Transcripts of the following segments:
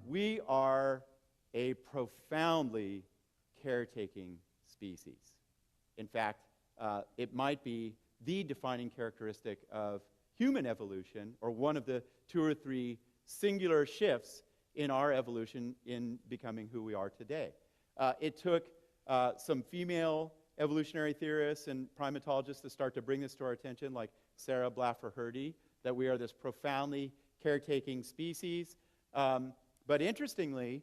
we are a profoundly caretaking species. In fact, it might be the defining characteristic of human evolution, or one of the 2 or 3 singular shifts in our evolution in becoming who we are today. It took some female evolutionary theorists and primatologists to start to bring this to our attention, like Sarah Blaffer-Hrdy, that we are this profoundly caretaking species. But interestingly,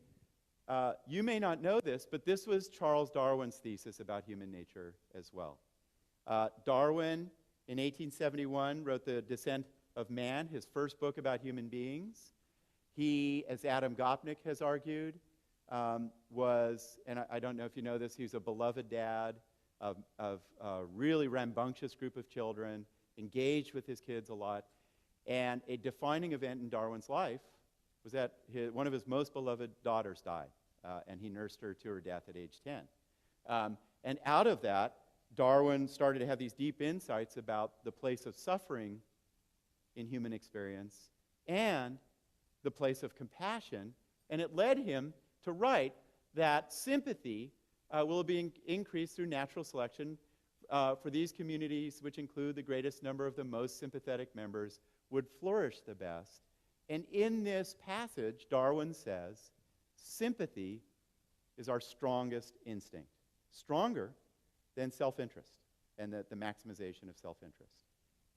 you may not know this, but this was Charles Darwin's thesis about human nature as well. Darwin, in 1871, wrote The Descent of Man, his first book about human beings. He, as Adam Gopnik has argued, was, and I don't know if you know this, he was a beloved dad of a really rambunctious group of children, engaged with his kids a lot. And a defining event in Darwin's life was that one of his most beloved daughters died, and he nursed her to her death at age 10. And out of that, Darwin started to have these deep insights about the place of suffering in human experience and the place of compassion, and it led him to write that sympathy will be increased through natural selection for these communities, which include the greatest number of the most sympathetic members, would flourish the best. And in this passage, Darwin says, sympathy is our strongest instinct, stronger than self-interest and the maximization of self-interest,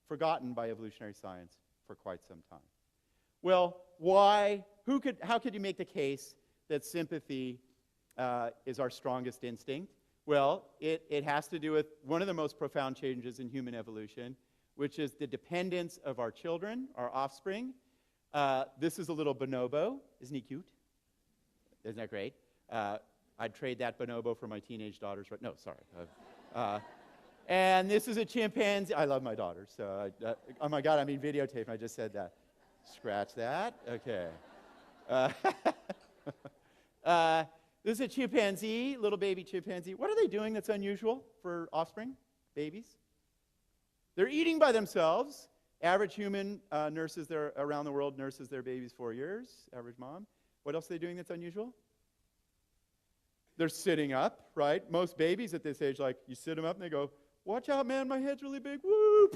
forgotten by evolutionary science for quite some time. Well, how could you make the case that sympathy is our strongest instinct? Well, it has to do with one of the most profound changes in human evolution, which is the dependence of our children, our offspring. This is a little bonobo. Isn't he cute? Isn't that great? I'd trade that bonobo for my teenage daughters. No, sorry. And this is a chimpanzee. I love my daughters. So oh my God, I'm being videotaped. I just said that. Scratch that. Okay. This is a chimpanzee, little baby chimpanzee. What are they doing that's unusual for offspring, babies? They're eating by themselves. Average human nurses around the world nurses their babies 4 years, average mom. What else are they doing that's unusual? They're sitting up, right? Most babies at this age, like, you sit them up and they go, watch out, man, my head's really big, woo,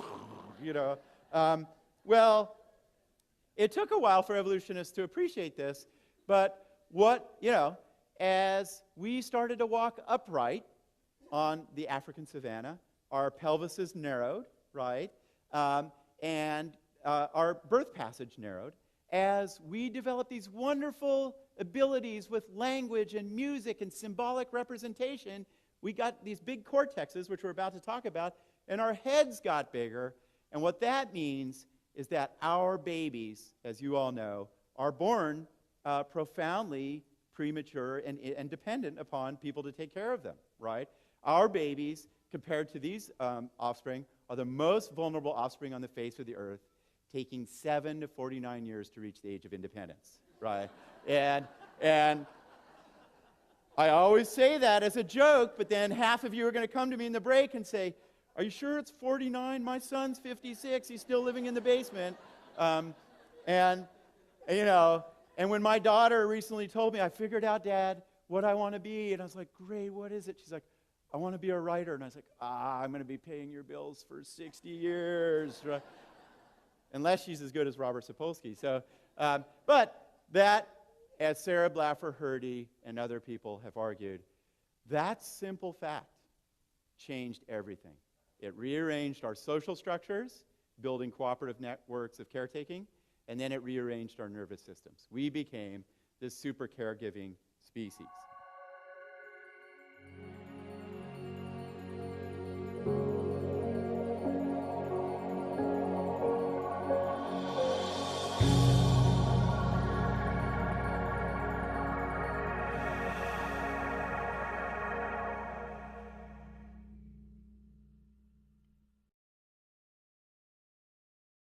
you know. Well, it took a while for evolutionists to appreciate this, but as we started to walk upright on the African savanna, our pelvises narrowed, right? And our birth passage narrowed. As we developed these wonderful abilities with language and music and symbolic representation, we got these big cortexes, which we're about to talk about, and our heads got bigger. And what that means is that our babies, as you all know, are born profoundly premature and dependent upon people to take care of them, right? Our babies, compared to these offspring, are the most vulnerable offspring on the face of the earth, taking 7 to 49 years to reach the age of independence, right? And I always say that as a joke, but then half of you are going to come to me in the break and say, are you sure it's 49? My son's 56. He's still living in the basement. And when my daughter recently told me, I figured out, Dad, what I want to be. And I was like, great, what is it? She's like, I want to be a writer. And I was like, I'm going to be paying your bills for 60 years. Right? Unless she's as good as Robert Sapolsky. So, but that, as Sarah Blaffer-Hrdy and other people have argued, that simple fact changed everything. It rearranged our social structures, building cooperative networks of caretaking, and then it rearranged our nervous systems. We became this super caregiving species.